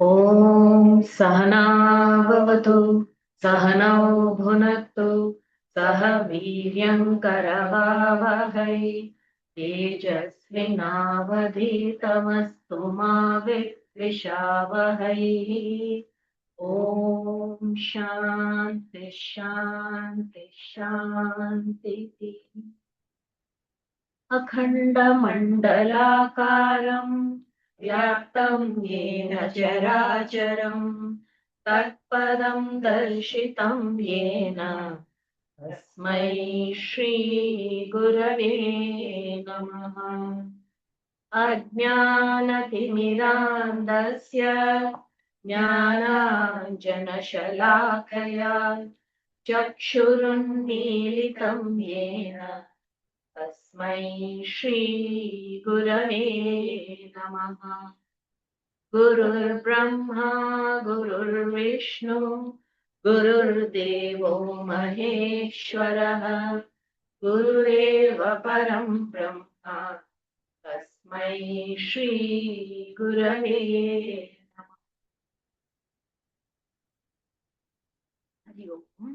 ॐ सहना भवतु सहनौ भुनक्तु सह वीर्यङ्करवावहै तेजस्विनावधीतमस्तु मा विद्विषावहै ॐ शान्ति शान्ति शान्तिः अखण्डमण्डलाकारम् व्याप्तं येन चराचरं तत्पदं दर्शितं येन तस्मै श्रीगुरवे नमः। अज्ञानतिमिरान्धस्य ज्ञानाञ्जनशलाकया चक्षुरुन्मीलितं येन तस्मै श्रीगुरवे नमः। गुरुर्ब्रह्मा गुरुर्विष्णु गुरुर्देवो महेश्वरः गुरुरेव परं ब्रह्मा तस्मै श्रीगुरवे नमः। Hari Om.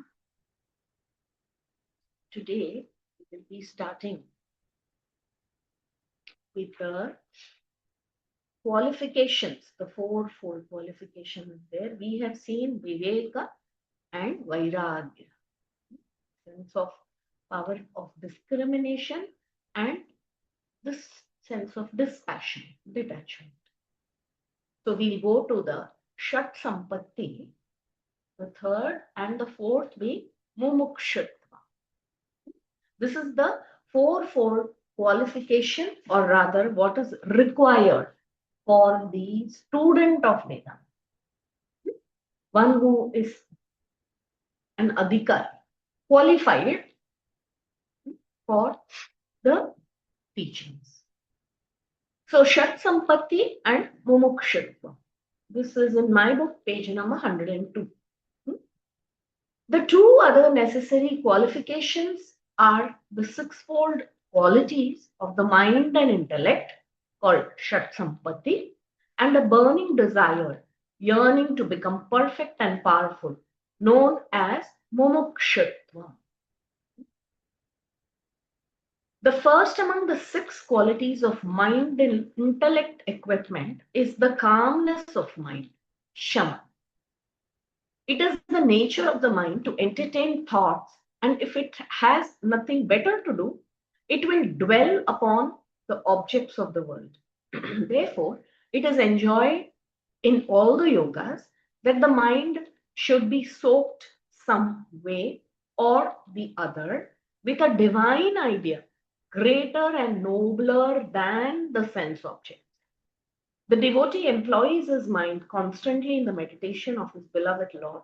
Today we will be starting with the qualifications, the fourfold qualifications there. We have seen Viveka and Vairagya, sense of power of discrimination and this sense of dispassion, detachment. So we'll go to the Shat Sampatti, the third and the fourth being Mumukshutva. This is the fourfold qualification, or rather what is required for the student of Vedanta, one who is an adhikar, qualified for the teachings. So Shat Sampatti and Mumukshutva. This is in my book, page number 102. The two other necessary qualifications are the sixfold qualities of the mind and intellect, called Shat Sampatti, and a burning desire, yearning to become perfect and powerful, known as Mumukshutva. The first among the six qualities of mind and intellect equipment is the calmness of mind, Shama. It is the nature of the mind to entertain thoughts, and if it has nothing better to do, it will dwell upon the objects of the world. Therefore, it is enjoyed in all the yogas that the mind should be soaked some way or the other with a divine idea greater and nobler than the sense objects. The devotee employs his mind constantly in the meditation of his beloved Lord.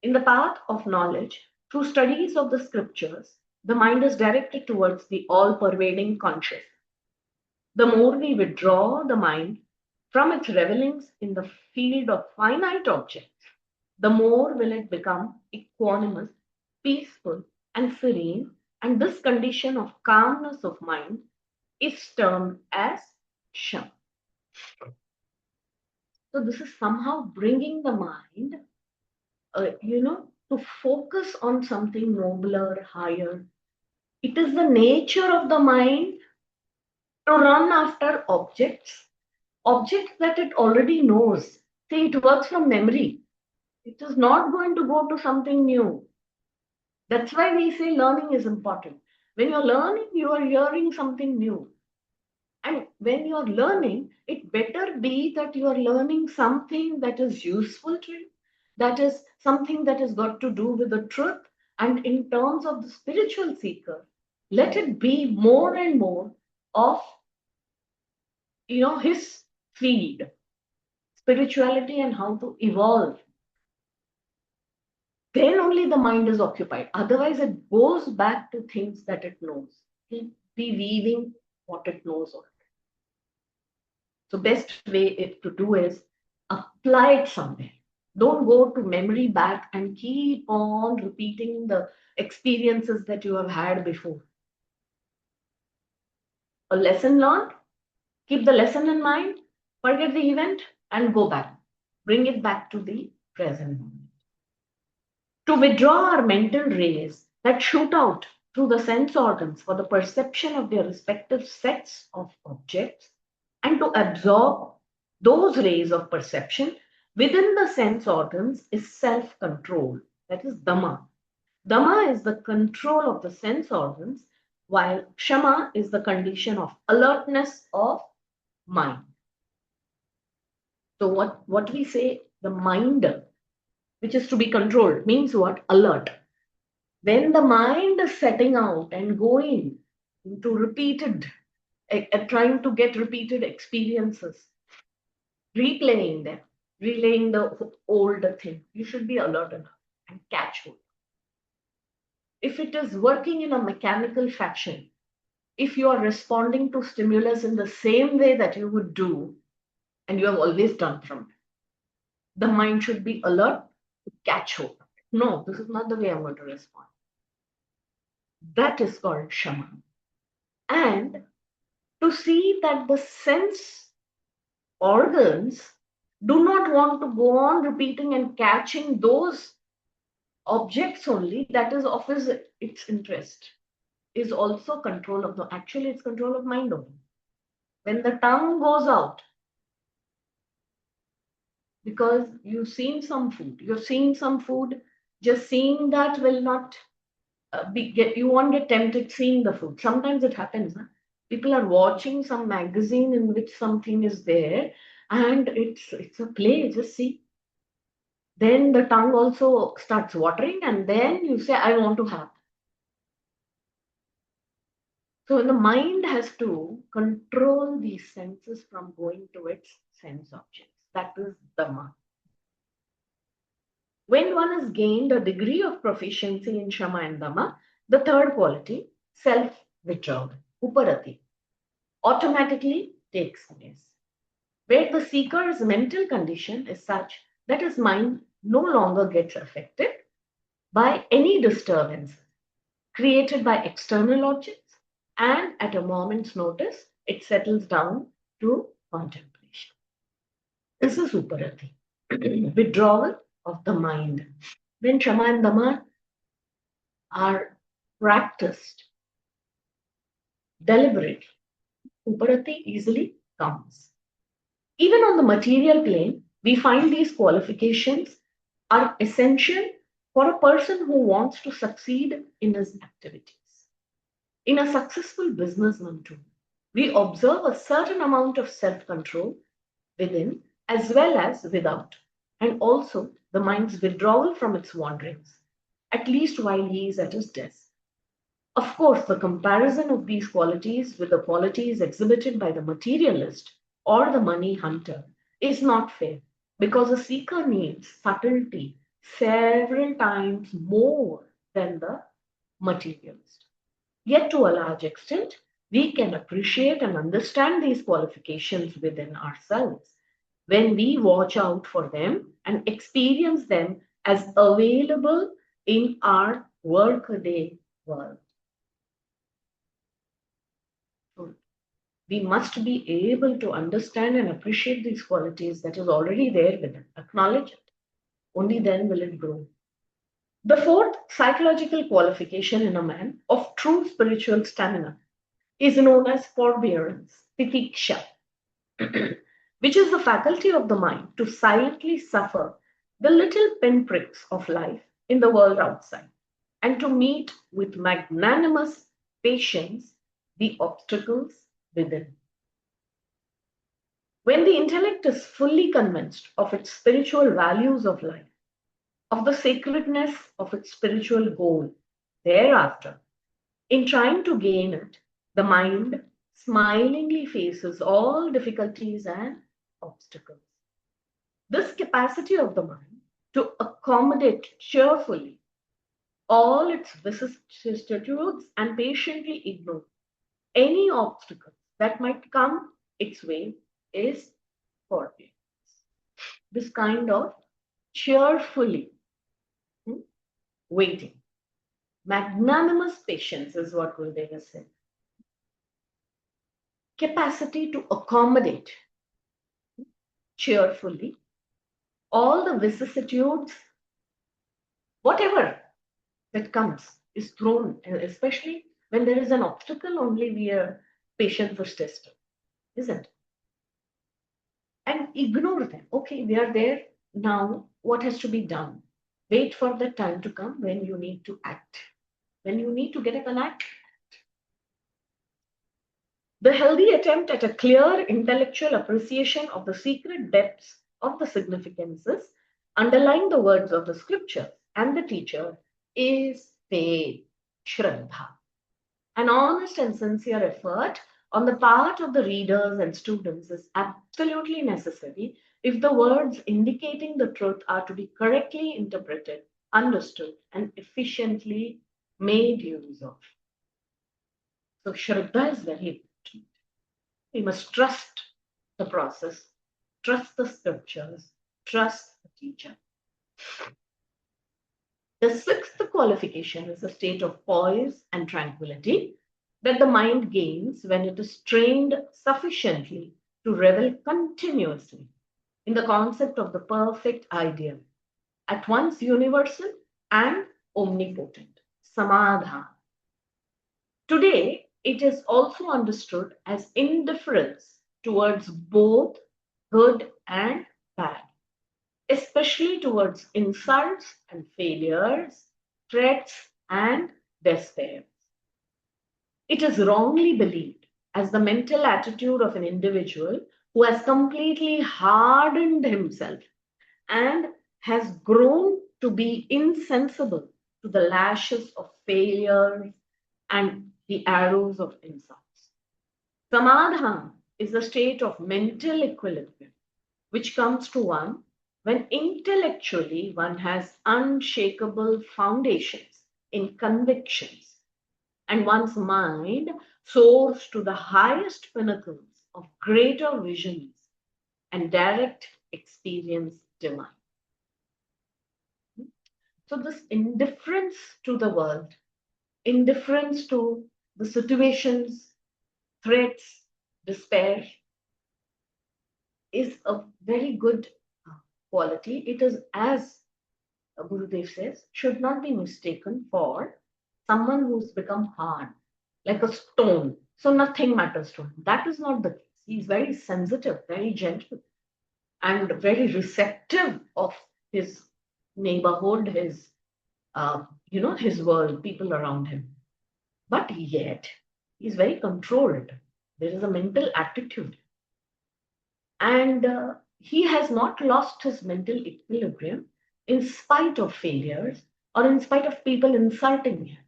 In the path of knowledge, through studies of the scriptures, the mind is directed towards the all-pervading consciousness. The more we withdraw the mind from its revelings in the field of finite objects, the more will it become equanimous, peaceful, and serene, and this condition of calmness of mind is termed as Sham. So this is somehow bringing the mind, to focus on something nobler, higher. It is the nature of the mind to run after objects that it already knows. See, it works from memory. It is not going to go to something new. That's why we say learning is important. When you're learning, you are hearing something new. And when you're learning, it better be that you are learning something that is useful to you, that is something that has got to do with the truth. And in terms of the spiritual seeker, let it be more and more of his feed spirituality and how to evolve, then only the mind is occupied. Otherwise, it goes back to things that it knows. Keep revealing what it knows already. So, best way to do is apply it somewhere. Don't go to memory back and keep on repeating the experiences that you have had before. A lesson learned, keep the lesson in mind, forget the event, and go back. Bring it back to the present moment. To withdraw our mental rays that shoot out through the sense organs for the perception of their respective sets of objects, and to absorb those rays of perception within the sense organs is self control. That is Dhamma. Dhamma is the control of the sense organs, while Kshama is the condition of alertness of mind. So, what we say, the mind, which is to be controlled, means what? Alert. When the mind is setting out and going into repeated, trying to get repeated experiences, replaying them, relaying the old thing, you should be alert enough and catch hold. If it is working in a mechanical fashion, if you are responding to stimulus in the same way that you would do, and you have always done from it, the mind should be alert to catch hold. No, this is not the way I'm going to respond. That is called Shama. And to see that the sense organs do not want to go on repeating and catching those objects only, that is of its interest, is also control of actually it's control of mind only. When the tongue goes out, because you've seen some food, just seeing that will not you won't get tempted seeing the food. Sometimes it happens. Huh? People are watching some magazine in which something is there, and it's a play. Just see. Then the tongue also starts watering, and then you say, "I want to have." So the mind has to control these senses from going to its sense objects. That is Dhamma. When one has gained a degree of proficiency in Shama and Dhamma, the third quality, self-withdrawal, Uparati, automatically takes place, where the seeker's mental condition is such that his mind no longer gets affected by any disturbance created by external objects, and at a moment's notice, it settles down to contemplation. This is Uparati, withdrawal of the mind. When Shama and Dhamma are practiced deliberately, Uparati easily comes. Even on the material plane, we find these qualifications are essential for a person who wants to succeed in his activities. In a successful businessman too, we observe a certain amount of self-control within as well as without, and also the mind's withdrawal from its wanderings, at least while he is at his desk. Of course, the comparison of these qualities with the qualities exhibited by the materialist or the money hunter is not fair, because a seeker needs subtlety several times more than the materialist. Yet, to a large extent, we can appreciate and understand these qualifications within ourselves when we watch out for them and experience them as available in our workaday world. We must be able to understand and appreciate these qualities that is already there within. Acknowledge it. Only then will it grow. The fourth psychological qualification in a man of true spiritual stamina is known as forbearance, titiksha, which is the faculty of the mind to silently suffer the little pinpricks of life in the world outside and to meet with magnanimous patience the obstacles within. When the intellect is fully convinced of its spiritual values of life, of the sacredness of its spiritual goal, thereafter, in trying to gain it, the mind smilingly faces all difficulties and obstacles. This capacity of the mind to accommodate cheerfully all its vicissitudes and patiently ignore any obstacle that might come its way is forbearance. This kind of cheerfully waiting. Magnanimous patience is what Gurudev has said. Capacity to accommodate cheerfully all the vicissitudes, whatever that comes is thrown, especially when there is an obstacle, only we are patient for tested, isn't it? And ignore them. Okay, they are there now. What has to be done? Wait for the time to come when you need to act. When you need to get up and act. The healthy attempt at a clear intellectual appreciation of the secret depths of the significances underlying the words of the scripture and the teacher is faith, Shraddha. An honest and sincere effort on the part of the readers and students is absolutely necessary if the words indicating the truth are to be correctly interpreted, understood, and efficiently made use of. So Shraddha is very important. We must trust the process, trust the scriptures, trust the teacher. The sixth qualification is a state of poise and tranquility that the mind gains when it is trained sufficiently to revel continuously in the concept of the perfect ideal, at once universal and omnipotent, samadha. Today, it is also understood as indifference towards both good and bad, especially towards insults and failures, threats and despair. It is wrongly believed as the mental attitude of an individual who has completely hardened himself and has grown to be insensible to the lashes of failure and the arrows of insults. Samadha is a state of mental equilibrium which comes to one when intellectually one has unshakable foundations in convictions and one's mind soars to the highest pinnacles of greater visions and direct experience divine. So this indifference to the world, indifference to the situations, threats, despair is a very good quality. It is, as Gurudev says, should not be mistaken for someone who's become hard, like a stone. So nothing matters to him. That is not the case. He's very sensitive, very gentle, and very receptive of his neighborhood, his his world, people around him. But yet, he's very controlled. There is a mental attitude. And he has not lost his mental equilibrium in spite of failures or in spite of people insulting him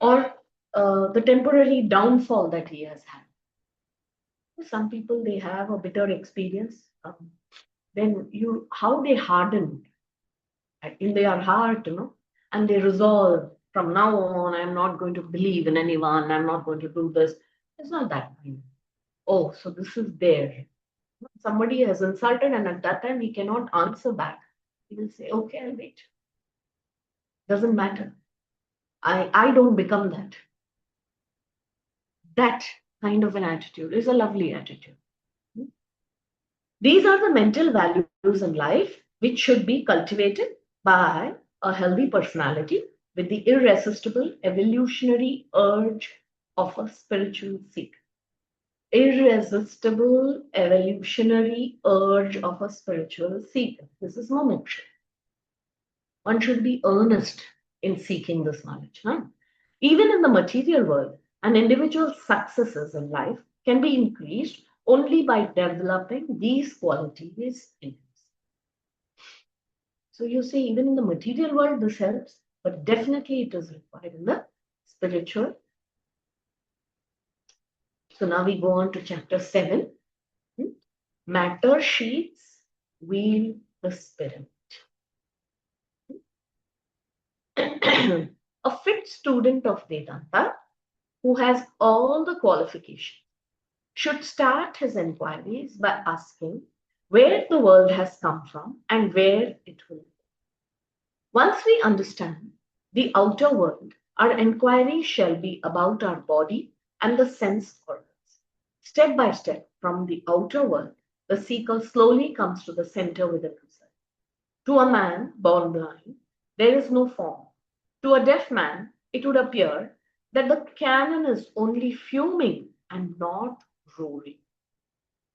or the temporary downfall that he has had. Some people, they have a bitter experience. Then how they harden in their heart, and they resolve from now on, I'm not going to believe in anyone, I'm not going to do this. It's not that kind. Oh, so this is there. Somebody has insulted, and at that time he cannot answer back. He will say, okay, I'll wait. Doesn't matter. I don't become that. That kind of an attitude is a lovely attitude. These are the mental values in life which should be cultivated by a healthy personality with the irresistible evolutionary urge of a spiritual seeker. Irresistible evolutionary urge of a spiritual seeker. This is moksha. One should be earnest in seeking this knowledge. Huh? Even in the material world, an individual's successes in life can be increased only by developing these qualities in himself. So you see, even in the material world, this helps, but definitely it is required in the spiritual. So now we go on to chapter 7. Matter sheets wield the spirit. A fit student of Vedanta who has all the qualifications should start his inquiries by asking where the world has come from and where it will go. Once we understand the outer world, our inquiry shall be about our body and the sense organs. Step by step, from the outer world, the seeker slowly comes to the center within himself. To a man born blind, there is no form. To a deaf man, it would appear that the cannon is only fuming and not roaring.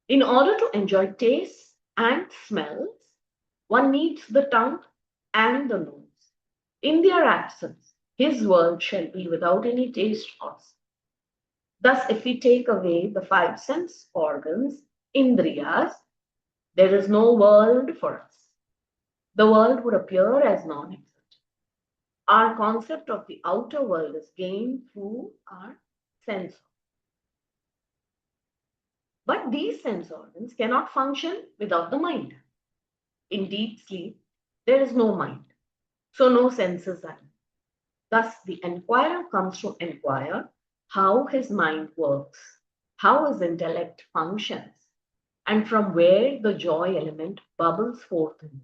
In order to enjoy tastes and smells, one needs the tongue and the nose. In their absence, his world shall be without any taste or smell. Thus, if we take away the five sense organs, indriyas, there is no world for us. The world would appear as non existent. Our concept of the outer world is gained through our sense organs. But these sense organs cannot function without the mind. In deep sleep, there is no mind, so no senses are. Thus, the enquirer comes to enquire how his mind works, how his intellect functions, and from where the joy element bubbles forth in him.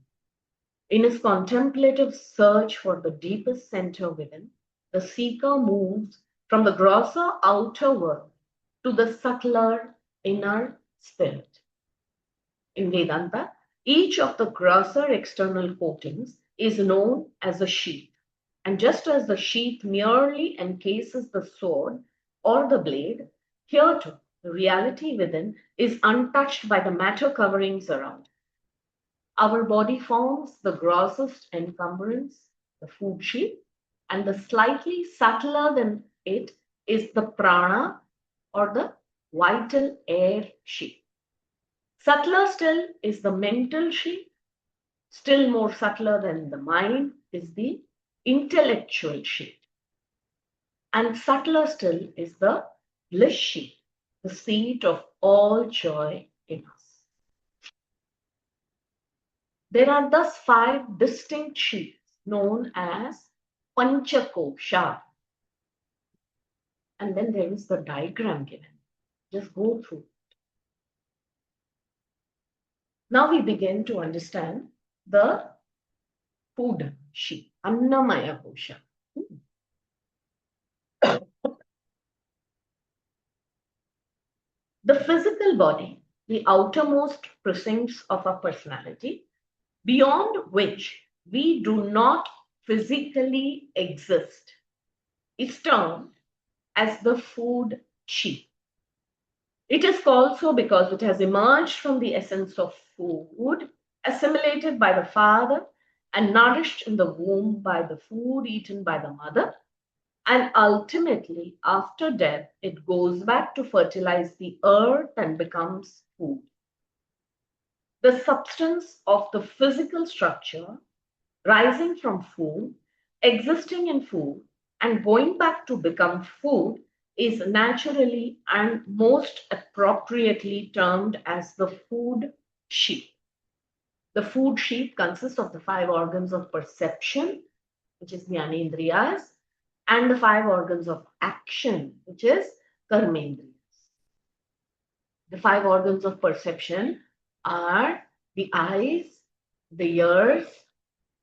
In his contemplative search for the deepest center within, the seeker moves from the grosser outer world to the subtler inner spirit. In Vedanta, each of the grosser external coatings is known as a sheath. And just as the sheath merely encases the sword or the blade, here too, the reality within is untouched by the matter coverings around. Our body forms the grossest encumbrance, the food sheath, and the slightly subtler than it is the prana or the vital air sheath. Subtler still is the mental sheath. Still more subtler than the mind is the intellectual sheath. And subtler still is the bliss sheath, the seat of all joy in us. There are thus five distinct sheaths known as Panchakosha. And then there is the diagram given. Just go through. Now we begin to understand the food sheath, Annamaya Kosha. The physical body, the outermost precincts of our personality, beyond which we do not physically exist, is termed as the food sheath. It is called so because it has emerged from the essence of food, assimilated by the father and nourished in the womb by the food eaten by the mother. And ultimately, after death, it goes back to fertilize the earth and becomes food. The substance of the physical structure rising from food, existing in food, and going back to become food is naturally and most appropriately termed as the food sheath. The food sheath consists of the five organs of perception, which is the Jnanendriyas, and the five organs of action, which is Karmendriyas. The five organs of perception are the eyes, the ears,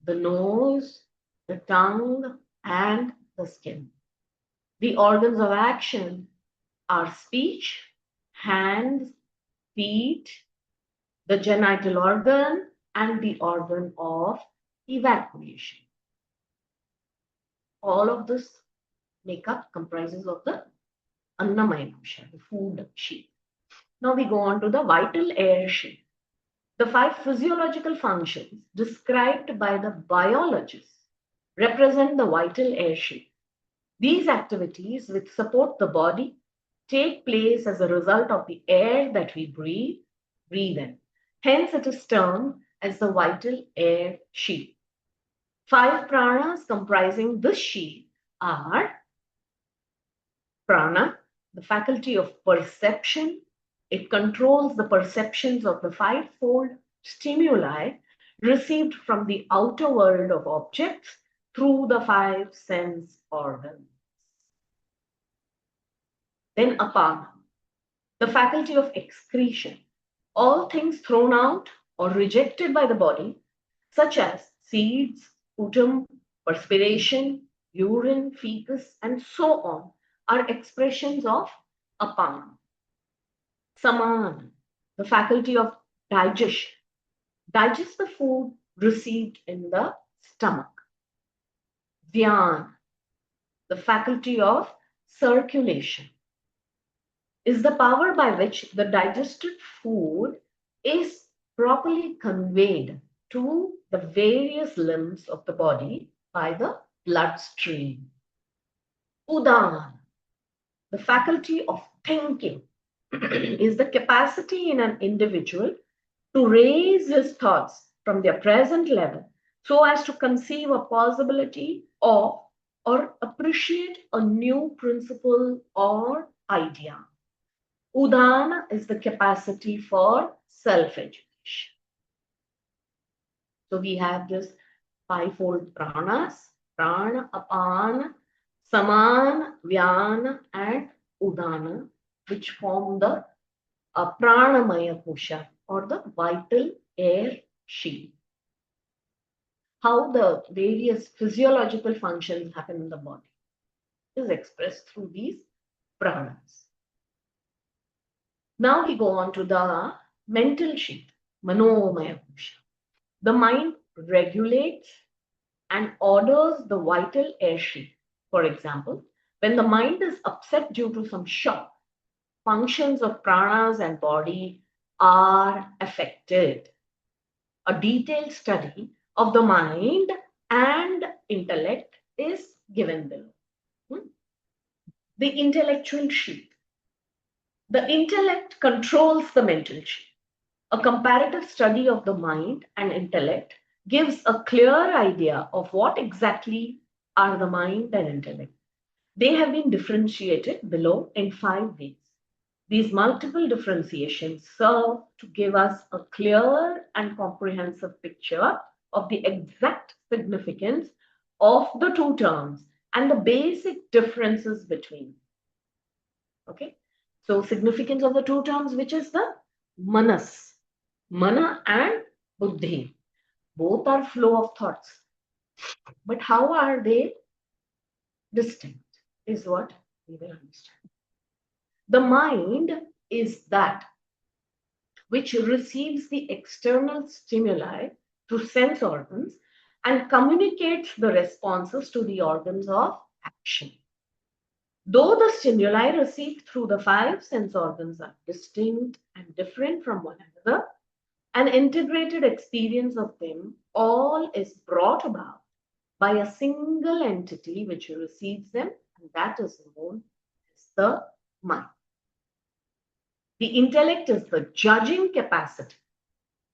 the nose, the tongue, and the skin. The organs of action are speech, hands, feet, the genital organ, and the organ of evacuation. All of this makeup comprises of the Annamaya Kosha, the food sheath. Now we go on to the vital air sheath. The five physiological functions described by the biologists represent the vital air sheath. These activities, which support the body, take place as a result of the air that we breathe in. Hence, it is termed as the vital air sheath. Five pranas comprising this sheath are prana, the faculty of perception, It controls the perceptions of the fivefold stimuli received from the outer world of objects through the five sense organs. Then apana, the faculty of excretion. All things thrown out or rejected by the body, such as seeds, sputum, perspiration, urine, feces, and so on, are expressions of apana. Saman, the faculty of digestion. Digest the food received in the stomach. Dhyan, the faculty of circulation, is the power by which the digested food is properly conveyed to the various limbs of the body by the bloodstream. Udan, the faculty of thinking, is the capacity in an individual to raise his thoughts from their present level so as to conceive a possibility of or appreciate a new principle or idea. Udana is the capacity for self-education. So we have this fivefold pranas, prana, apana, saman, vyana, and udana, which form the pranamaya kosha, or the vital air sheath. How the various physiological functions happen in the body is expressed through these pranas. Now we go on to the mental sheath, manomaya kosha. The mind regulates and orders the vital air sheath. For example, when the mind is upset due to some shock, functions of pranas and body are affected. A detailed study of the mind and intellect is given below. The intellectual sheath. The intellect controls the mental sheath. A comparative study of the mind and intellect gives a clear idea of what exactly are the mind and intellect. They have been differentiated below in 5 ways. These multiple differentiations serve to give us a clear and comprehensive picture of the exact significance of the two terms and the basic differences between them. Okay, so significance of the two terms, which is the manas, mana and buddhi. Both are flow of thoughts. But how are they distinct is what we will understand. The mind is that which receives the external stimuli through sense organs and communicates the responses to the organs of action. Though the stimuli received through the 5 sense organs are distinct and different from one another, an integrated experience of them all is brought about by a single entity which receives them, and that is known as the mind. The intellect is the judging capacity,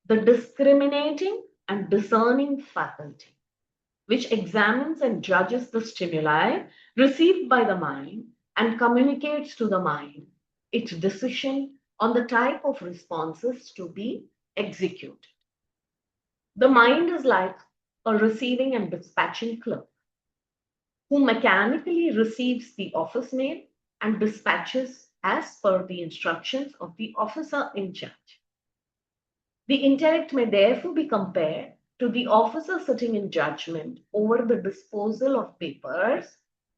the discriminating and discerning faculty, which examines and judges the stimuli received by the mind and communicates to the mind its decision on the type of responses to be executed. The mind is like a receiving and dispatching clerk who mechanically receives the office mail and dispatches as per the instructions of the officer in charge. The intellect may therefore be compared to the officer sitting in judgment over the disposal of papers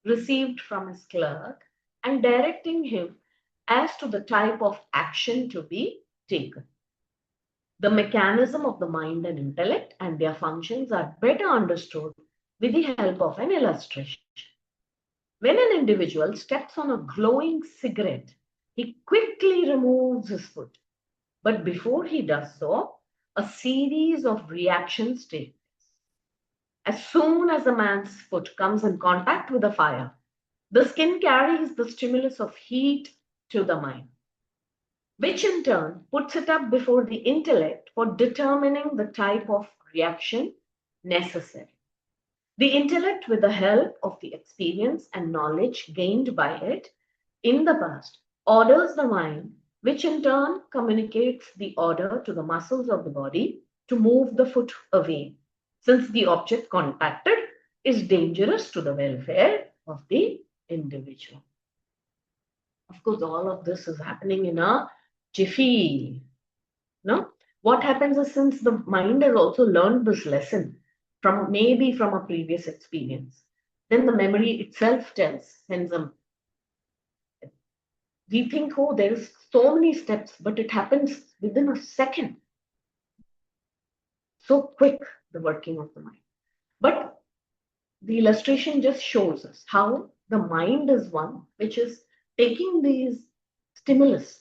received from his clerk and directing him as to the type of action to be taken. The mechanism of the mind and intellect and their functions are better understood with the help of an illustration. When an individual steps on a glowing cigarette, he quickly removes his foot. But before he does so, a series of reactions take place. As soon as a man's foot comes in contact with the fire, the skin carries the stimulus of heat to the mind, which in turn puts it up before the intellect for determining the type of reaction necessary. The intellect, with the help of the experience and knowledge gained by it in the past, orders the mind which in turn communicates the order to the muscles of the body to move the foot away, since the object contacted is dangerous to the welfare of the individual. Of course, all of this is happening in a jiffy. No? What happens is, since the mind has also learned this lesson from maybe from a previous experience, then the memory itself sends them. We think, oh, there's so many steps, but it happens within a second. So quick, the working of the mind. But the illustration just shows us how the mind is one which is taking these stimulus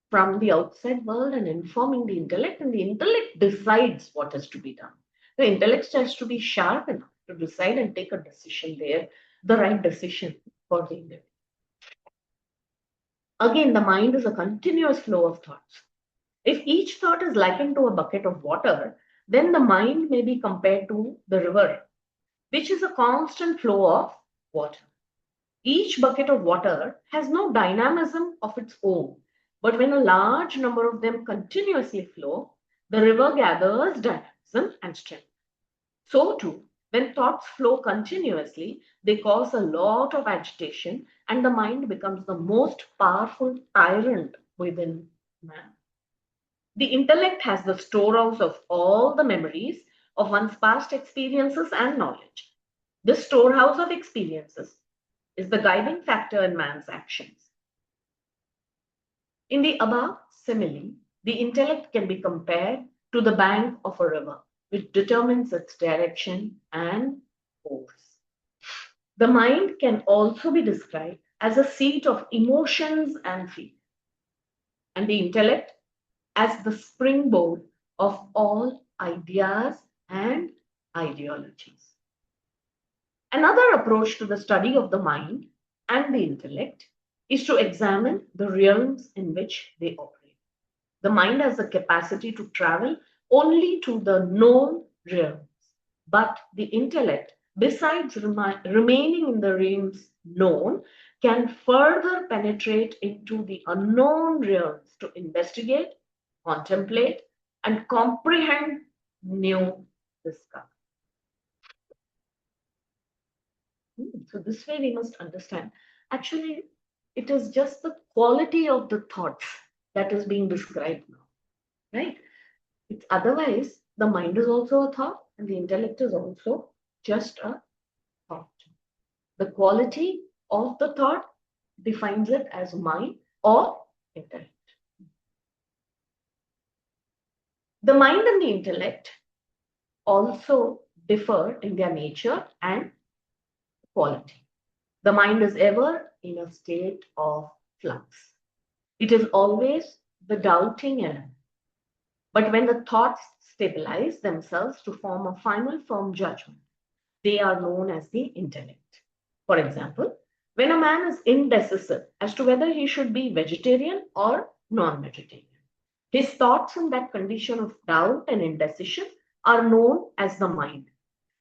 from the outside world and informing the intellect, and the intellect decides what is to be done. The intellect has to be sharp enough to decide and take a decision there, the right decision for the individual. Again, the mind is a continuous flow of thoughts. If each thought is likened to a bucket of water, then the mind may be compared to the river, which is a constant flow of water. Each bucket of water has no dynamism of its own, but when a large number of them continuously flow, the river gathers dynamism and strength. So too, when thoughts flow continuously, they cause a lot of agitation, and the mind becomes the most powerful tyrant within man. The intellect has the storehouse of all the memories of one's past experiences and knowledge. This storehouse of experiences is the guiding factor in man's actions. In the above simile, the intellect can be compared to the bank of a river, which determines its direction and course. The mind can also be described as a seat of emotions and feelings, and the intellect as the springboard of all ideas and ideologies. Another approach to the study of the mind and the intellect is to examine the realms in which they operate. The mind has the capacity to travel only to the known realms, but the intellect, besides remaining in the realms known, can further penetrate into the unknown realms to investigate, contemplate, and comprehend new discovery. So this way we must understand. Actually, it is just the quality of the thoughts that is being described now, right? It's otherwise the mind is also a thought and the intellect is also just a thought. The quality of the thought defines it as mind or intellect. The mind and the intellect also differ in their nature and quality. The mind is ever in a state of flux. It is always the doubting element. But when the thoughts stabilize themselves to form a final firm judgment, they are known as the intellect. For example, when a man is indecisive as to whether he should be vegetarian or non-vegetarian, his thoughts in that condition of doubt and indecision are known as the mind.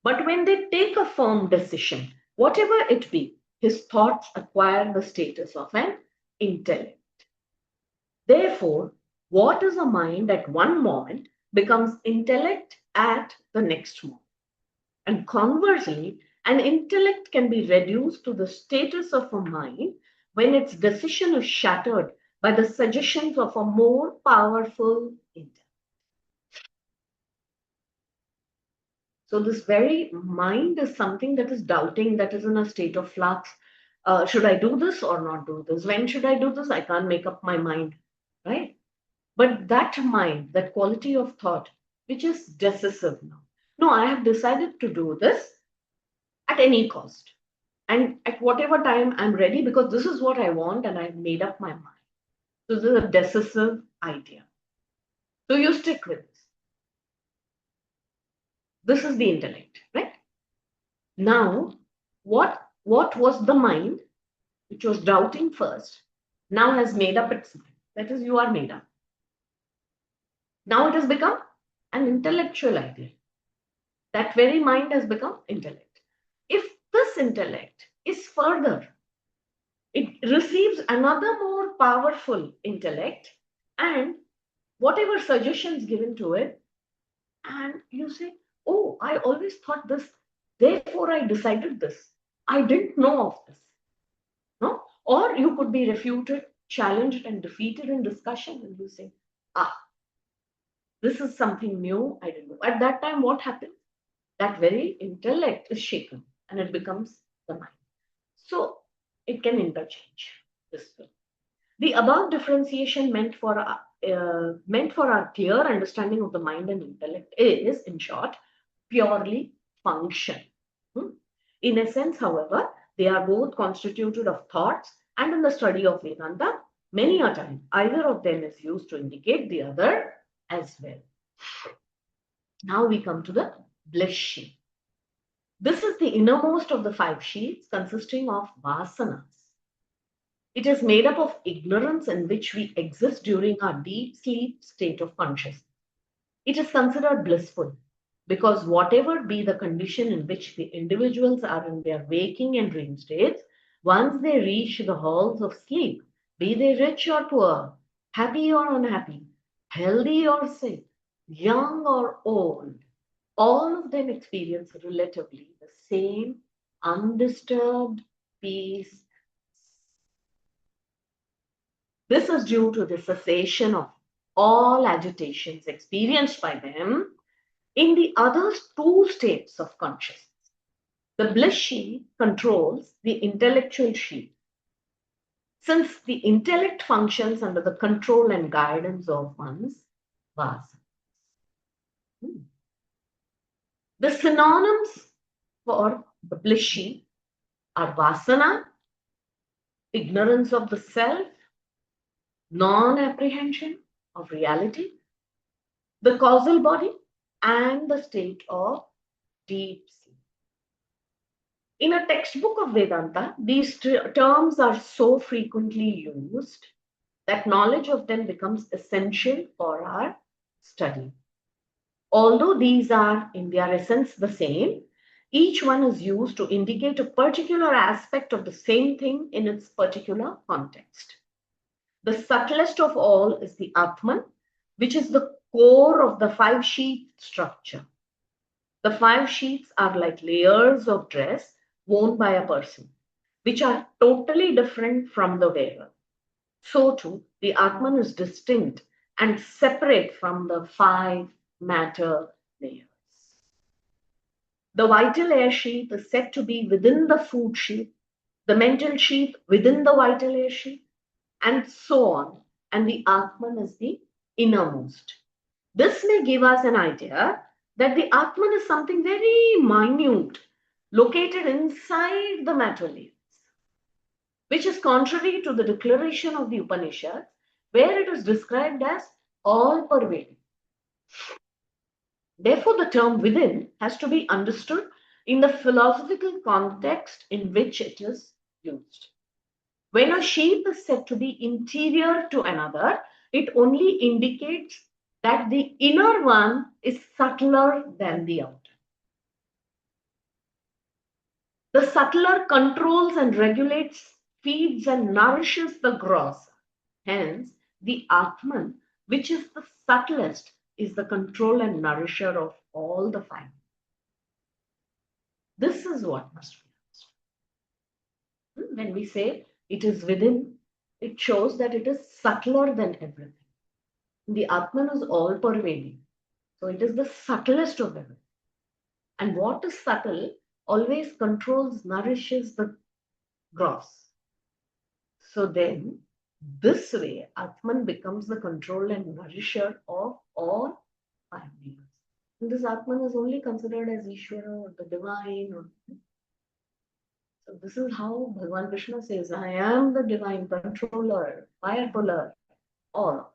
But when they take a firm decision, whatever it be, his thoughts acquire the status of an intellect. Therefore, what is a mind at one moment becomes intellect at the next moment. And conversely, an intellect can be reduced to the status of a mind when its decision is shattered by the suggestions of a more powerful intellect. So this very mind is something that is doubting, that is in a state of flux. Should I do this or not do this? When should I do this? I can't make up my mind, right? But that mind, that quality of thought, which is decisive now. No, I have decided to do this at any cost. And at whatever time I'm ready, because this is what I want and I've made up my mind. So this is a decisive idea. So you stick with this. This is the intellect, right? Now, what was the mind, which was doubting first, now has made up its mind. That is, you are made up. Now it has become an intellectual idea. That very mind has become intellect. If this intellect is further, it receives another more powerful intellect, and whatever suggestions given to it, and you say, oh, I always thought this, therefore I decided this. I didn't know of this. No? Or you could be refuted, challenged, and defeated in discussion, and you say, ah, this is something new, I didn't know. At that time, what happens? That very intellect is shaken and it becomes the mind. So it can interchange this way. The above differentiation meant for our clear understanding of the mind and intellect is, in short, purely function. Hmm? In a sense, however, they are both constituted of thoughts, and in the study of Vedanta, many a time either of them is used to indicate the other as well. Now we come to the bliss sheath. This is the innermost of the five sheaths, consisting of vasanas. It is made up of ignorance in which we exist during our deep sleep state of consciousness. It is considered blissful because whatever be the condition in which the individuals are in their waking and dream states, once they reach the halls of sleep, be they rich or poor, happy or unhappy, healthy or sick, young or old, all of them experience relatively the same undisturbed peace. This is due to the cessation of all agitations experienced by them in the other two states of consciousness. The bliss sheath controls the intellectual sheath, since the intellect functions under the control and guidance of one's vasanas. The synonyms for the bliss sheath are vasana, ignorance of the self, non-apprehension of reality, the causal body, and the state of deep sleep. In a textbook of Vedanta, these terms are so frequently used that knowledge of them becomes essential for our study. Although these are in their essence the same, each one is used to indicate a particular aspect of the same thing in its particular context. The subtlest of all is the Atman, which is the core of the five sheath structure. The five sheaths are like layers of dress worn by a person, which are totally different from the wearer. So too, the Atman is distinct and separate from the five matter layers. The vital air sheath is said to be within the food sheath, the mental sheath within the vital air sheath, and so on. And the Atman is the innermost. This may give us an idea that the Atman is something very minute, located inside the matter layers, which is contrary to the declaration of the Upanishads, where it is described as all-pervading. Therefore, the term within has to be understood in the philosophical context in which it is used. When a sheath is said to be interior to another, it only indicates that the inner one is subtler than the outer. The subtler controls and regulates, feeds and nourishes the gross. Hence, the Atman, which is the subtlest, is the control and nourisher of all the five. This is what must be understood. When we say it is within, it shows that it is subtler than everything. The Atman is all pervading. So it is the subtlest of everything. And what is subtle always controls, nourishes the gross. So then, this way, Atman becomes the control and nourisher of all five beings. And this Atman is only considered as Ishvara or the divine. So this is how Bhagavan Krishna says, I am the divine controller, fire puller, all of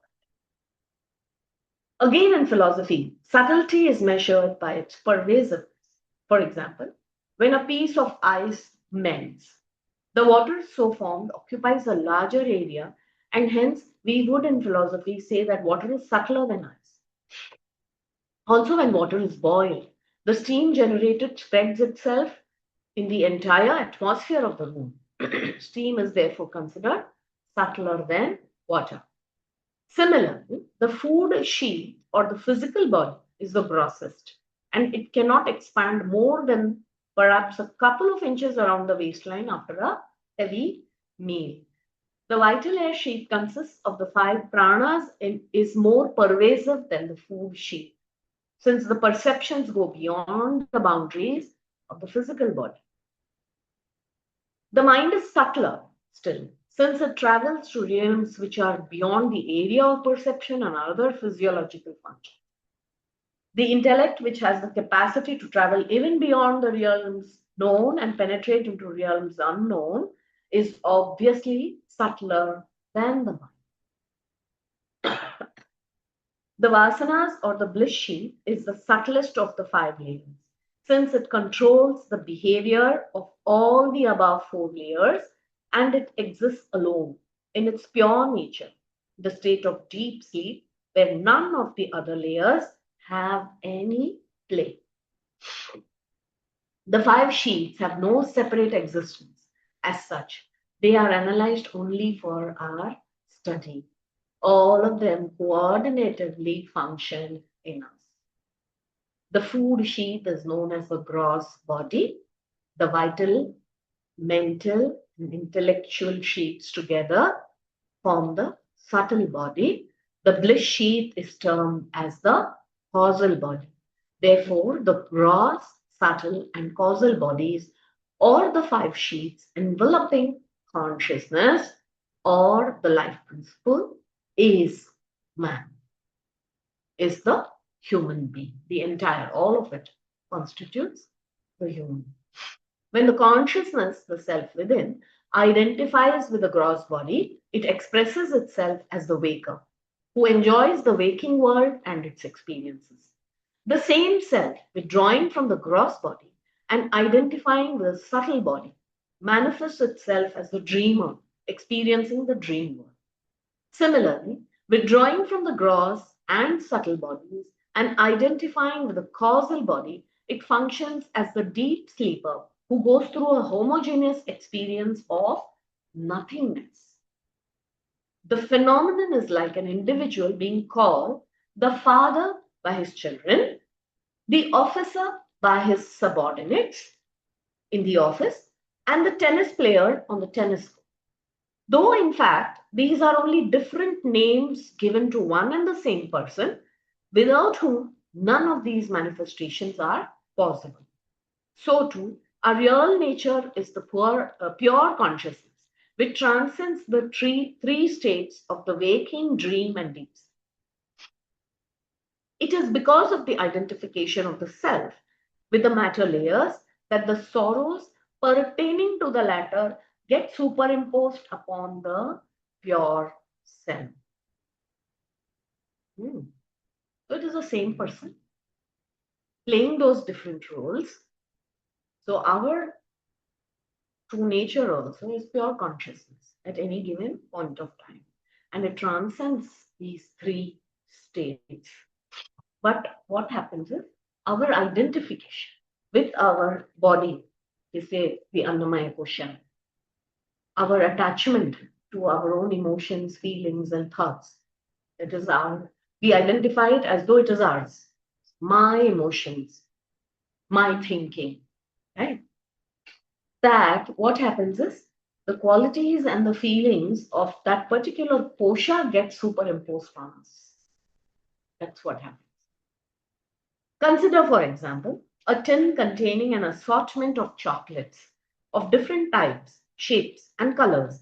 that. Again, in philosophy, subtlety is measured by its pervasiveness. For example, when a piece of ice melts, the water so formed occupies a larger area, and hence we would in philosophy say that water is subtler than ice. Also, when water is boiled, the steam generated spreads itself in the entire atmosphere of the room. Steam is therefore considered subtler than water. Similarly, the food sheath or the physical body is the grossest, and it cannot expand more than perhaps a couple of inches around the waistline after a heavy meal. The vital air sheath consists of the five pranas and is more pervasive than the food sheath, since the perceptions go beyond the boundaries of the physical body. The mind is subtler still, since it travels to realms which are beyond the area of perception and other physiological functions. The intellect, which has the capacity to travel even beyond the realms known and penetrate into realms unknown, is obviously subtler than the mind. The vasanas or the bliss sheath is the subtlest of the five layers, since it controls the behavior of all the above four layers and it exists alone in its pure nature, the state of deep sleep, where none of the other layers have any play. The five sheaths have no separate existence as such. They are analyzed only for our study. All of them coordinatively function in us. The food sheath is known as the gross body. The vital, mental, and intellectual sheaths together form the subtle body. The bliss sheath is termed as the causal body. Therefore, the gross, subtle, and causal bodies, or the five sheaths enveloping consciousness or the life principle, is man, is the human being. The entire, all of it constitutes the human. When the consciousness, the self within, identifies with the gross body, it expresses itself as the waker, who enjoys the waking world and its experiences. The same self, withdrawing from the gross body and identifying with the subtle body, manifests itself as the dreamer, experiencing the dream world. Similarly, withdrawing from the gross and subtle bodies and identifying with the causal body, it functions as the deep sleeper who goes through a homogeneous experience of nothingness. The phenomenon is like an individual being called the father by his children, the officer by his subordinates in the office, and the tennis player on the tennis court. Though, in fact, these are only different names given to one and the same person, without whom none of these manifestations are possible. So, too, our real nature is the pure consciousness, which transcends the three states of the waking, dream, and deep sleep. It is because of the identification of the self with the matter layers that the sorrows pertaining to the latter get superimposed upon the pure self. So it is the same person playing those different roles. So our true nature also is pure consciousness at any given point of time. And it transcends these three states. But what happens is our identification with our body, we say the Annamaya Kosha, our attachment to our own emotions, feelings, and thoughts. It is we identify it as though it is ours. My emotions, my thinking, right? That what happens is the qualities and the feelings of that particular kosha get superimposed on us. That's what happens. Consider, for example, a tin containing an assortment of chocolates of different types, shapes, and colors,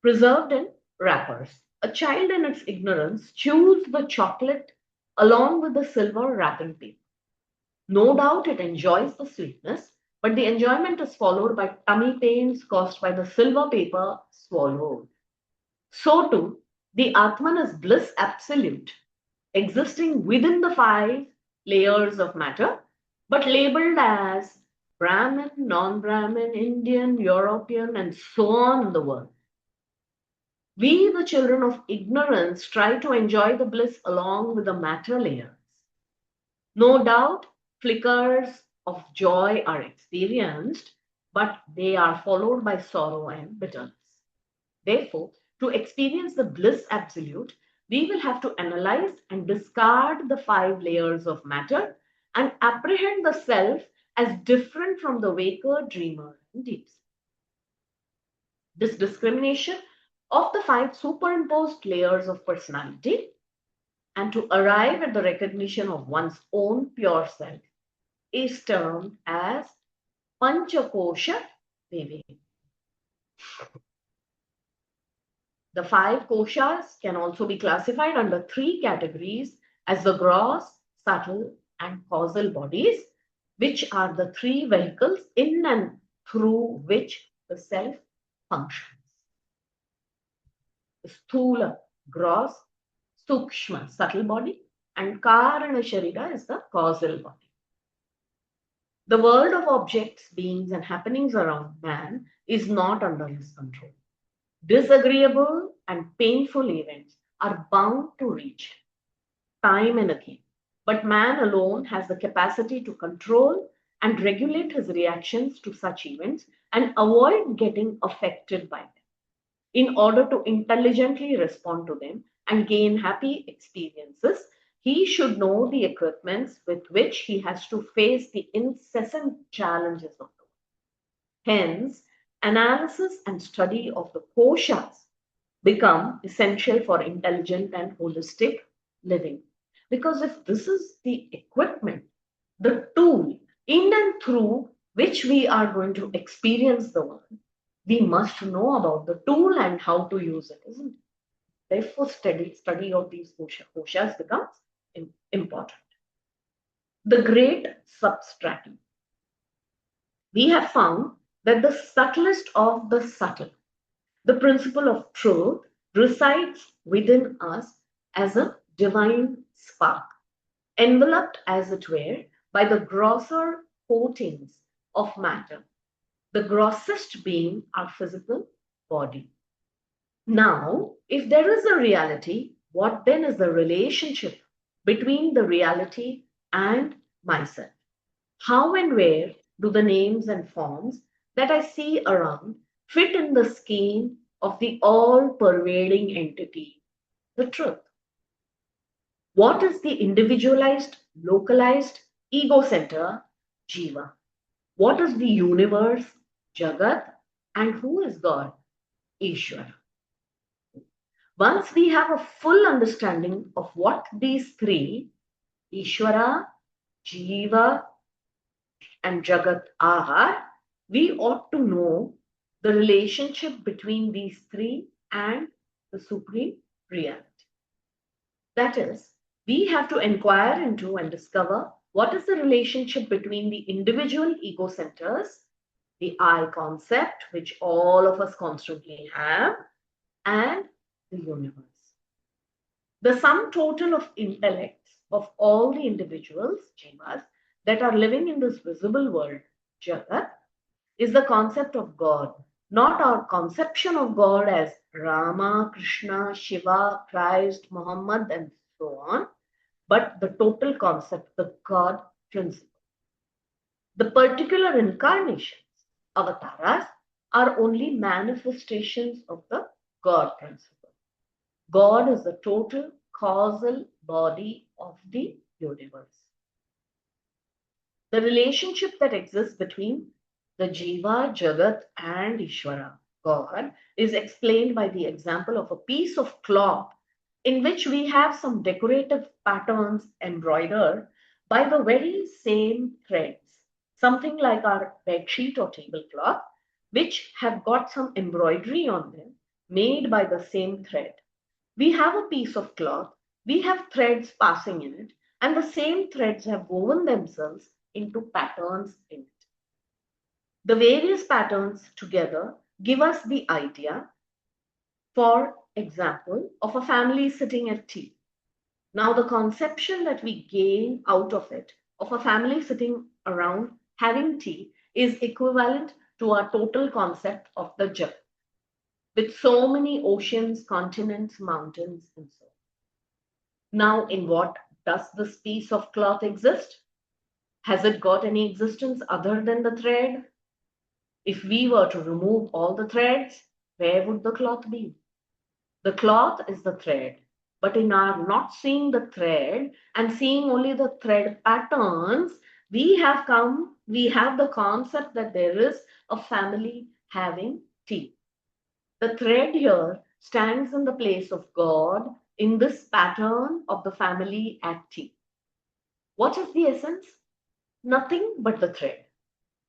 preserved in wrappers. A child in its ignorance chews the chocolate along with the silver wrapping paper. No doubt it enjoys the sweetness, but the enjoyment is followed by tummy pains caused by the silver paper swallowed. So too, the Atman is bliss absolute, existing within the five layers of matter, but labeled as Brahmin, non-Brahmin, Indian, European, and so on in the world. We, the children of ignorance, try to enjoy the bliss along with the matter layers. No doubt, flickers of joy are experienced, but they are followed by sorrow and bitterness. Therefore, to experience the bliss absolute, we will have to analyze and discard the 5 layers of matter and apprehend the self as different from the waker, dreamer, and deep sleep. This discrimination of the 5 superimposed layers of personality and to arrive at the recognition of one's own pure self is termed as Panchakosha Vivek. The 5 koshas can also be classified under 3 categories as the gross, subtle, and causal bodies, which are the 3 vehicles in and through which the self functions. Sthula, gross, Sukshma, subtle body, and Karana Sharira is the causal body. The world of objects, beings, and happenings around man is not under his control. Disagreeable and painful events are bound to reach time and again. But man alone has the capacity to control and regulate his reactions to such events and avoid getting affected by them in order to intelligently respond to them and gain happy experiences. He should know the equipments with which he has to face the incessant challenges of the world. Hence, analysis and study of the koshas become essential for intelligent and holistic living. Because if this is the equipment, the tool in and through which we are going to experience the world, we must know about the tool and how to use it, isn't it? Therefore, study of these koshas becomes important. The great substratum. We have found that the subtlest of the subtle, the principle of truth, resides within us as a divine spark, enveloped as it were by the grosser coatings of matter, the grossest being our physical body. Now, if there is a reality, what then is the relationship between the reality and myself? How and where do the names and forms that I see around fit in the scheme of the all pervading entity, the truth? What is the individualized, localized ego center, Jiva? What is the universe, Jagat? And who is God, Ishwar? Once we have a full understanding of what these 3, Ishwara, Jiva, and Jagat are, we ought to know the relationship between these 3 and the supreme reality. That is, we have to inquire into and discover what is the relationship between the individual ego centers, the I concept, which all of us constantly have, and the universe. The sum total of intellects of all the individuals, jivas, that are living in this visible world, Jagat, is the concept of God, not our conception of God as Rama, Krishna, Shiva, Christ, Muhammad, and so on, but the total concept, the God principle. The particular incarnations, avatars, are only manifestations of the God principle. God is the total causal body of the universe. The relationship that exists between the Jiva, Jagat, and Ishvara, God, is explained by the example of a piece of cloth in which we have some decorative patterns embroidered by the very same threads, something like our bedsheet or tablecloth, which have got some embroidery on them made by the same thread. We have a piece of cloth, we have threads passing in it, and the same threads have woven themselves into patterns in it. The various patterns together give us the idea, for example, of a family sitting at tea. Now, the conception that we gain out of it, of a family sitting around having tea, is equivalent to our total concept of the Jagat, with so many oceans, continents, mountains, and so on. Now, in what does this piece of cloth exist? Has it got any existence other than the thread? If we were to remove all the threads, where would the cloth be? The cloth is the thread, But in our not seeing the thread and seeing only the thread patterns, we have the concept that there is a family having tea. The thread here stands in the place of God in this pattern of the family at tea. What is the essence? Nothing but the thread.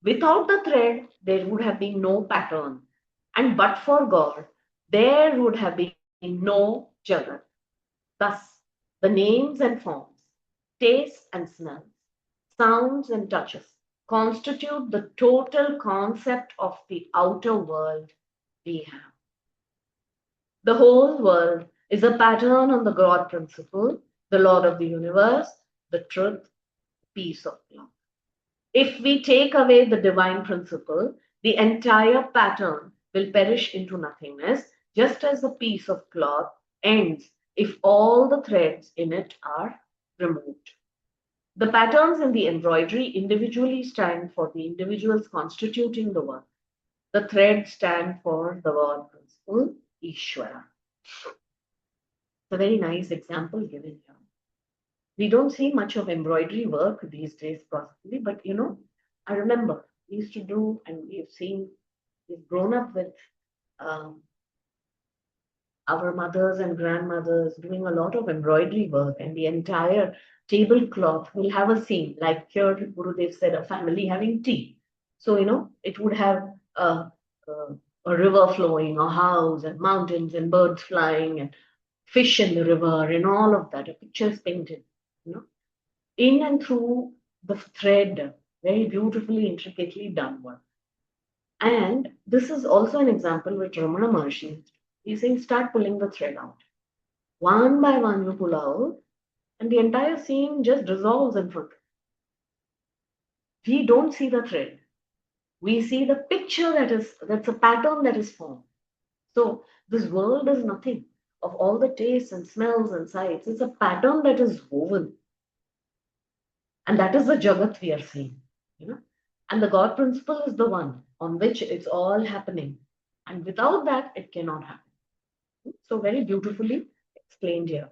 Without the thread, there would have been no pattern. And but for God, there would have been no Jagat. Thus, the names and forms, tastes and smells, sounds and touches constitute the total concept of the outer world we have. The whole world is a pattern on the God principle, the Lord of the universe, the truth, peace of love. If we take away the divine principle, the entire pattern will perish into nothingness, just as a piece of cloth ends if all the threads in it are removed. The patterns in the embroidery individually stand for the individuals constituting the work. The threads stand for the God principle, Ishvara. It's a very nice example given here. We don't see much of embroidery work these days, possibly, but I remember we used to do, and we've grown up with um, our mothers and grandmothers doing a lot of embroidery work, and the entire tablecloth will have a scene, like here Gurudev said, a family having tea. So, it would have a, a river flowing, a house, and mountains, and birds flying, and fish in the river, and all of that. A picture is painted, in and through the thread, very beautifully, intricately done work. And this is also an example with Ramana Maharshi. He's saying, start pulling the thread out. One by one, you pull out, and the entire scene just dissolves in front. We don't see the thread. We see the picture that's a pattern that is formed. So this world is nothing of all the tastes and smells and sights. It's a pattern that is woven. And that is the Jagat we are seeing. And the God principle is the one on which it's all happening. And without that, it cannot happen. So, very beautifully explained here.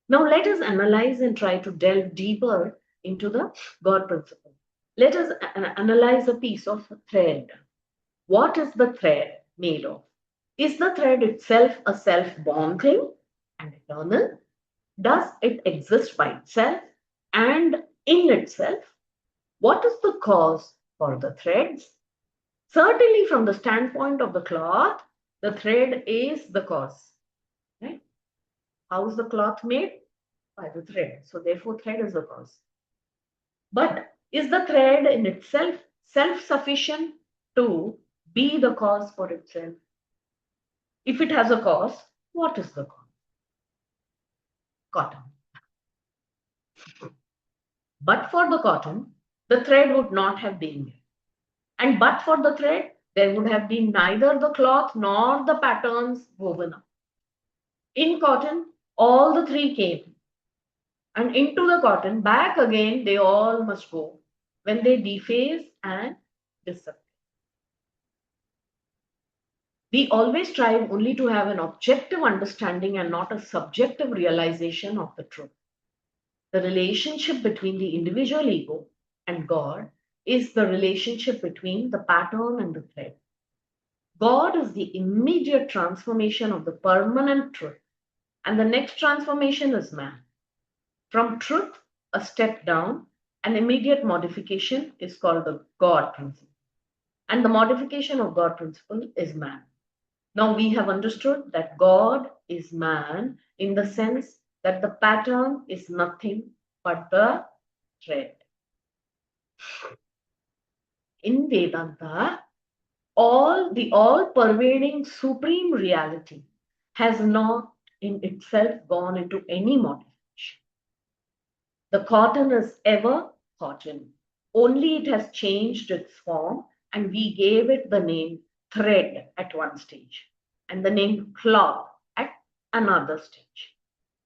Now, let us analyze and try to delve deeper into the God principle. Let us analyze a piece of thread. What is the thread made of? Is the thread itself a self-born thing and eternal? Does it exist by itself and in itself? What is the cause for the threads? Certainly, from the standpoint of the cloth, the thread is the cause. Right? How is the cloth made? By the thread. So, therefore, thread is the cause. But is the thread in itself self-sufficient to be the cause for itself? If it has a cause, what is the cause? Cotton. But for the cotton, the thread would not have been there. And but for the thread, there would have been neither the cloth nor the patterns woven up. In cotton, all the three came. And into the cotton, back again, they all must go when they dephase and disappear. We always strive only to have an objective understanding and not a subjective realization of the truth. The relationship between the individual ego and God is the relationship between the pattern and the thread. God is the immediate transformation of the permanent truth, and the next transformation is man. From truth, a step down, an immediate modification is called the God principle. And the modification of God principle is man. Now we have understood that God is man in the sense that the pattern is nothing but the thread. In Vedanta, the all-pervading supreme reality has not in itself gone into any modification. The cotton is ever cotton. Only it has changed its form, and we gave it the name thread at one stage and the name cloth at another stage.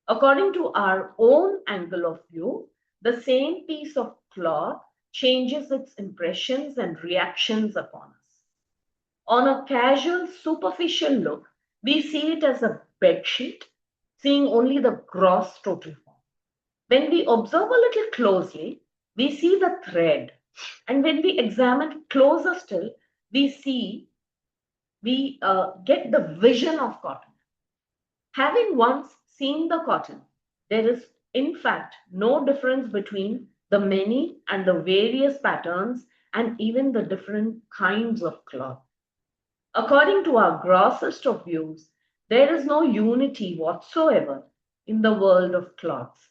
According to our own angle of view, the same piece of cloth changes its impressions and reactions upon us. On a casual, superficial look, we see it as a bed sheet, seeing only the gross total form. When we observe a little closely, we see the thread. And when we examine closer still, we get the vision of cotton. Having once seen the cotton, there is in fact no difference between the many and the various patterns and even the different kinds of cloth. According to our grossest of views, there is no unity whatsoever in the world of cloths.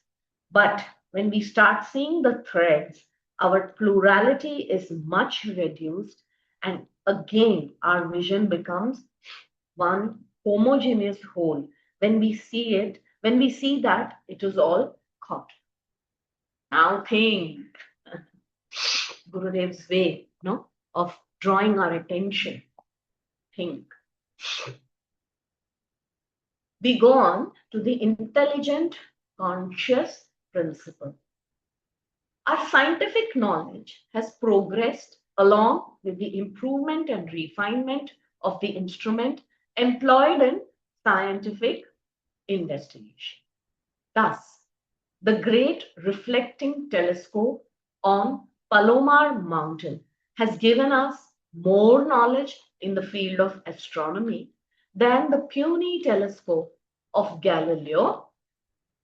But when we start seeing the threads, our plurality is much reduced, and again our vision becomes one homogeneous whole when we see that it is all cotton. Now think Gurudev's way, no, of drawing our attention. Think. We go on to the intelligent, conscious principle. Our scientific knowledge has progressed along with the improvement and refinement of the instrument employed in scientific investigation. Thus, the great reflecting telescope on Palomar Mountain has given us more knowledge in the field of astronomy than the puny telescope of Galileo.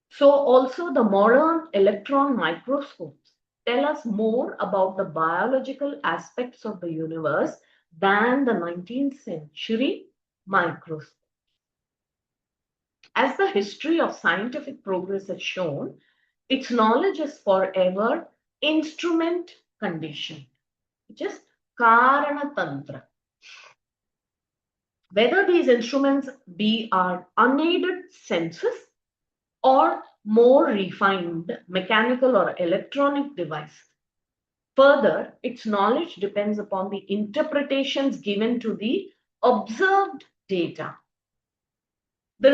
So also the modern electron microscopes tell us more about the biological aspects of the universe than the 19th century microscope. As the history of scientific progress has shown, its knowledge is forever instrument conditioned, which is Karana Tantra. Whether these instruments be our unaided senses or more refined mechanical or electronic devices. Further, its knowledge depends upon the interpretations given to the observed data. The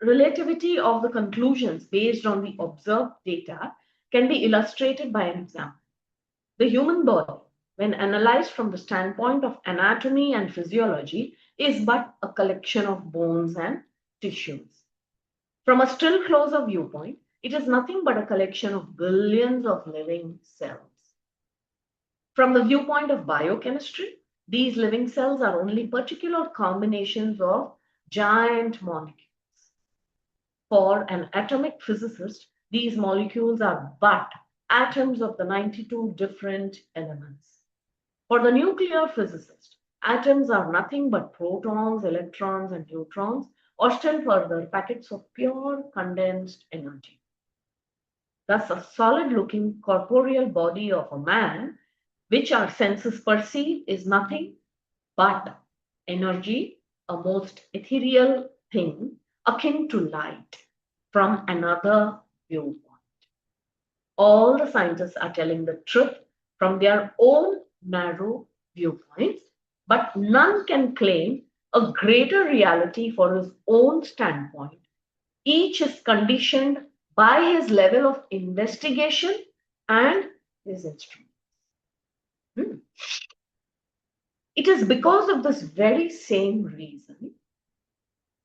relativity of the conclusions based on the observed data can be illustrated by an example. The human body, when analyzed from the standpoint of anatomy and physiology, is but a collection of bones and tissues. From a still closer viewpoint, it is nothing but a collection of billions of living cells. From the viewpoint of biochemistry, these living cells are only particular combinations of giant molecules. For an atomic physicist, these molecules are but atoms of the 92 different elements. For the nuclear physicist, atoms are nothing but protons, electrons, and neutrons, or still further, packets of pure condensed energy. Thus, a solid-looking corporeal body of a man, which our senses perceive, is nothing but energy, a most ethereal thing, akin to light, from another viewpoint. All the scientists are telling the truth from their own narrow viewpoints, but none can claim a greater reality for his own standpoint. Each is conditioned by his level of investigation and his instruments. It is because of this very same reason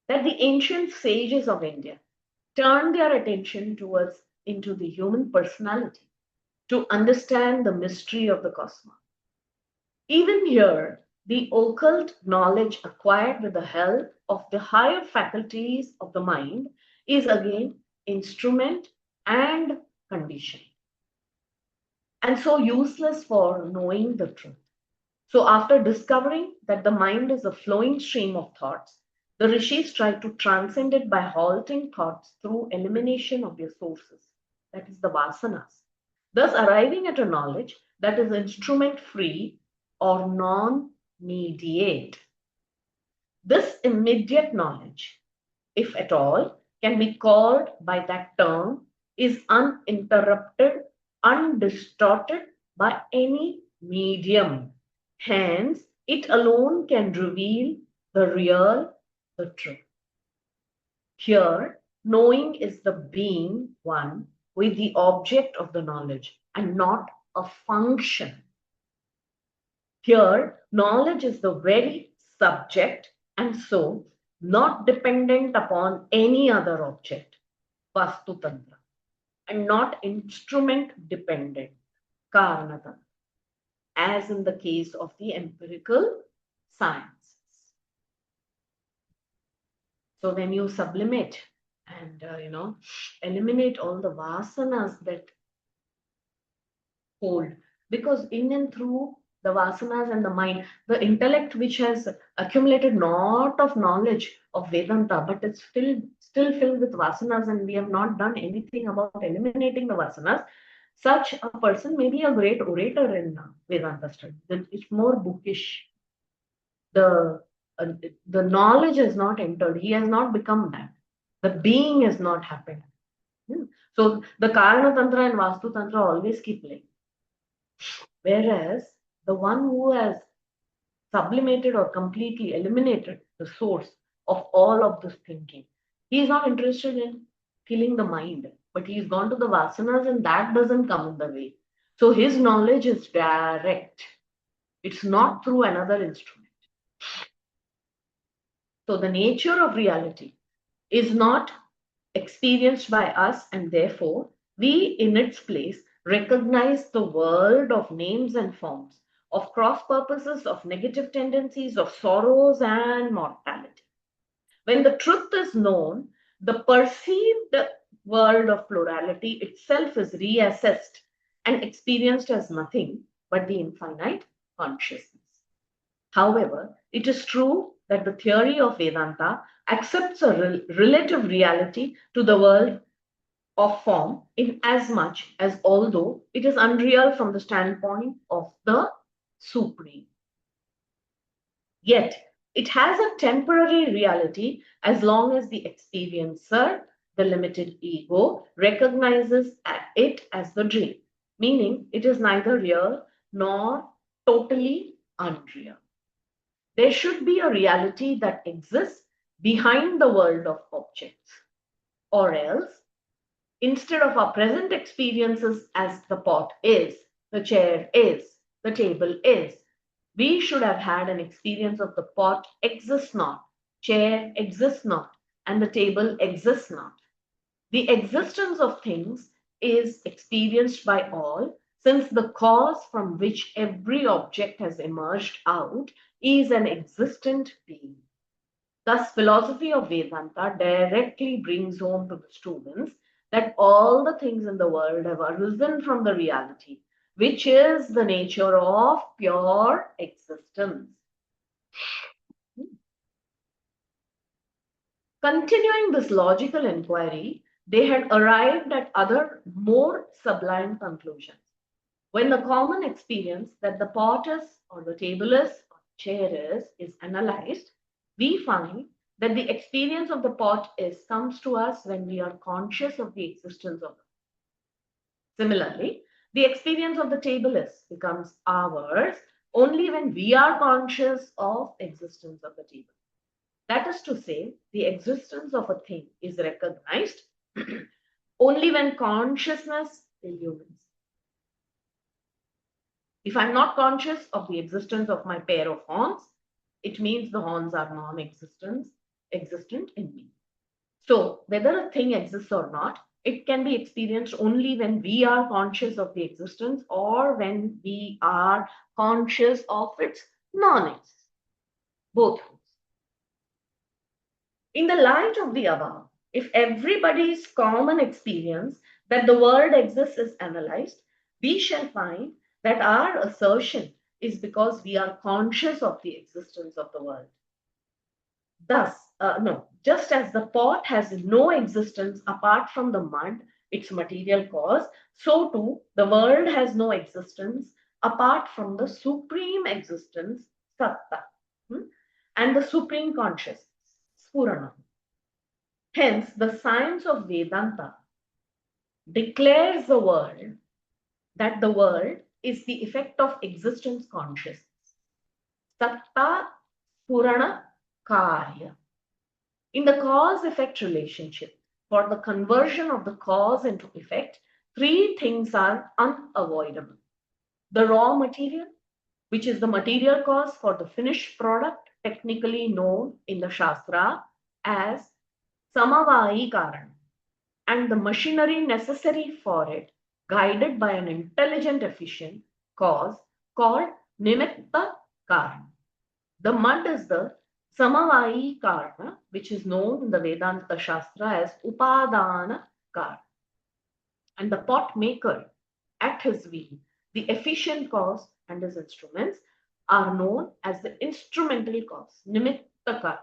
that the ancient sages of India turned their attention into the human personality to understand the mystery of the cosmos. Even here, the occult knowledge acquired with the help of the higher faculties of the mind is again instrument and condition, and so useless for knowing the truth. So, after discovering that the mind is a flowing stream of thoughts, the rishis tried to transcend it by halting thoughts through elimination of their sources, that is, the vasanas, thus arriving at a knowledge that is instrument free or non mediate. This immediate knowledge, if at all, can be called by that term, is uninterrupted, undistorted by any medium. Hence, it alone can reveal the real, the truth. Here, knowing is the being one with the object of the knowledge and not a function. Here, knowledge is the very subject, and so not dependent upon any other object, Vastu Tantra, and not instrument dependent, Karana Tantra, as in the case of the empirical sciences. So when you sublimate and eliminate all the vasanas that hold, because in and through the vasanas and the mind, the intellect which has accumulated lot of knowledge of Vedanta, but it's still filled with vasanas, and we have not done anything about eliminating the vasanas. Such a person may be a great orator in Vedanta study. It's more bookish. The uh, the knowledge has not entered. He has not become that. The being has not happened. Hmm. So the Karana Tantra and Vastu Tantra always keep playing. Whereas the one who has sublimated or completely eliminated the source of all of this thinking, he is not interested in killing the mind, but he's gone to the vasanas and that doesn't come in the way. So his knowledge is direct. It's not through another instrument. So the nature of reality is not experienced by us, and therefore we in its place recognize the world of names and forms, of cross purposes, of negative tendencies, of sorrows and mortality. When the truth is known, the perceived world of plurality itself is reassessed and experienced as nothing but the infinite consciousness. However, it is true that the theory of Vedanta accepts a relative reality to the world of form in as much as although it is unreal from the standpoint of the supreme. Yet, it has a temporary reality as long as the experiencer, the limited ego, recognizes it as the dream, meaning it is neither real nor totally unreal. There should be a reality that exists behind the world of objects. Or else, instead of our present experiences as the pot is, the chair is, the table is, we should have had an experience of the pot exists not, chair exists not, and the table exists not. The existence of things is experienced by all, since the cause from which every object has emerged out is an existent being. Thus, philosophy of Vedanta directly brings home to the students that all the things in the world have arisen from the reality, which is the nature of pure existence. Continuing this logical inquiry, they had arrived at other, more sublime conclusions. When the common experience that the pot is, or the table is, or the chair is analyzed, we find that the experience of the pot is comes to us when we are conscious of the existence of it. Similarly, the experience of the table is becomes ours only when we are conscious of existence of the table. That is to say, the existence of a thing is recognized only when consciousness illumines. If I'm not conscious of the existence of my pair of horns, it means the horns are existent in me. So, whether a thing exists or not, it can be experienced only when we are conscious of the existence or when we are conscious of its non-existence. Both. In the light of the above, if everybody's common experience that the world exists is analyzed, we shall find that our assertion is because we are conscious of the existence of the world. Thus, just as the pot has no existence apart from the mud, its material cause, so too the world has no existence apart from the supreme existence, Satta, and the supreme consciousness, Spurana. Hence, the science of Vedanta declares that the world is the effect of existence consciousness. Satta Purana Karya. In the cause-effect relationship, for the conversion of the cause into effect, three things are unavoidable. The raw material, which is the material cause for the finished product, technically known in the Shastra as samavayi karana, and the machinery necessary for it, guided by an intelligent, efficient cause called nimitta karana. The mud is the samavayi karana, which is known in the Vedanta Shastra as upadana karana. And the pot maker at his wheel, the efficient cause and his instruments are known as the instrumental cause, nimitta karana.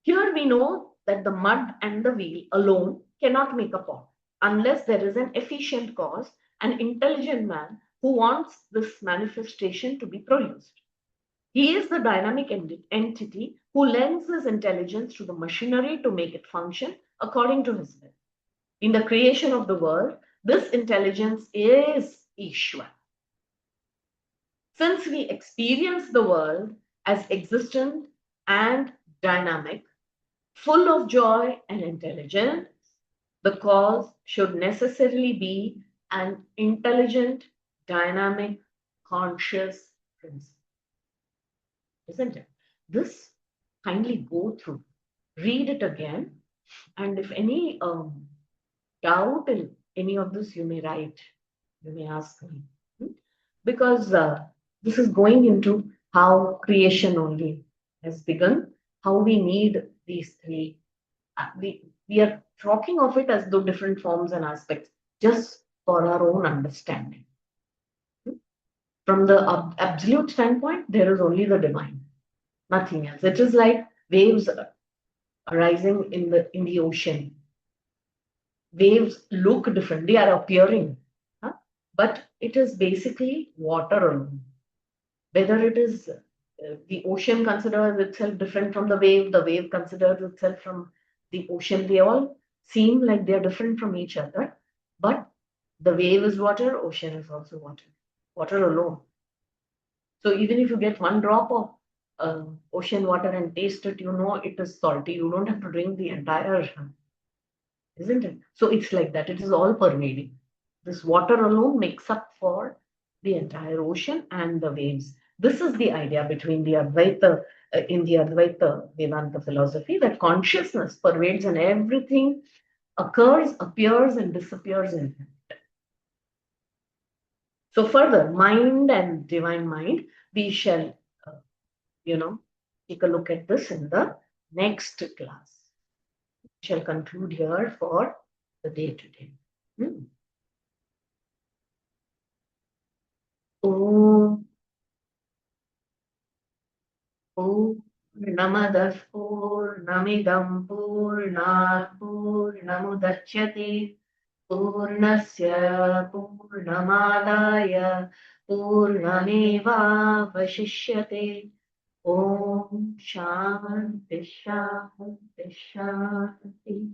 Here we know that the mud and the wheel alone cannot make a pot unless there is an efficient cause, an intelligent man who wants this manifestation to be produced. He is the dynamic entity who lends his intelligence to the machinery to make it function according to his will. In the creation of the world, this intelligence is Ishwar. Since we experience the world as existent and dynamic, full of joy and intelligence, the cause should necessarily be an intelligent, dynamic, conscious principle. Isn't it? This, kindly go through, read it again, and if any doubt in any of this, you may write, you may ask me. Because this is going into how creation only has begun, how we need these three. We are talking of it as though different forms and aspects, just for our own understanding. From the absolute standpoint, there is only the divine, nothing else. It is like waves arising in the ocean. Waves look different, they are appearing, huh? But it is basically water alone. Whether it is the ocean considers itself different from the wave considers itself from the ocean, they all seem like they are different from each other. But the wave is water, ocean is also water alone. So even if you get one drop of ocean water and taste it, you know it is salty. You don't have to drink the entire, isn't it? So it's like that. It is all pervading. This water alone makes up for the entire ocean and the waves. This is the idea between the Advaita, in the Advaita Vedanta philosophy, that consciousness pervades and everything occurs, appears, and disappears in it. So further, mind and divine mind, we shall, take a look at this in the next class. We shall conclude here for the day today. Om Purnamadah Purnamidam Purnat Purnamudachyate Purnasya Purnamadaya Purnameva Vashishyate. Om Shanti Shanti Shanti.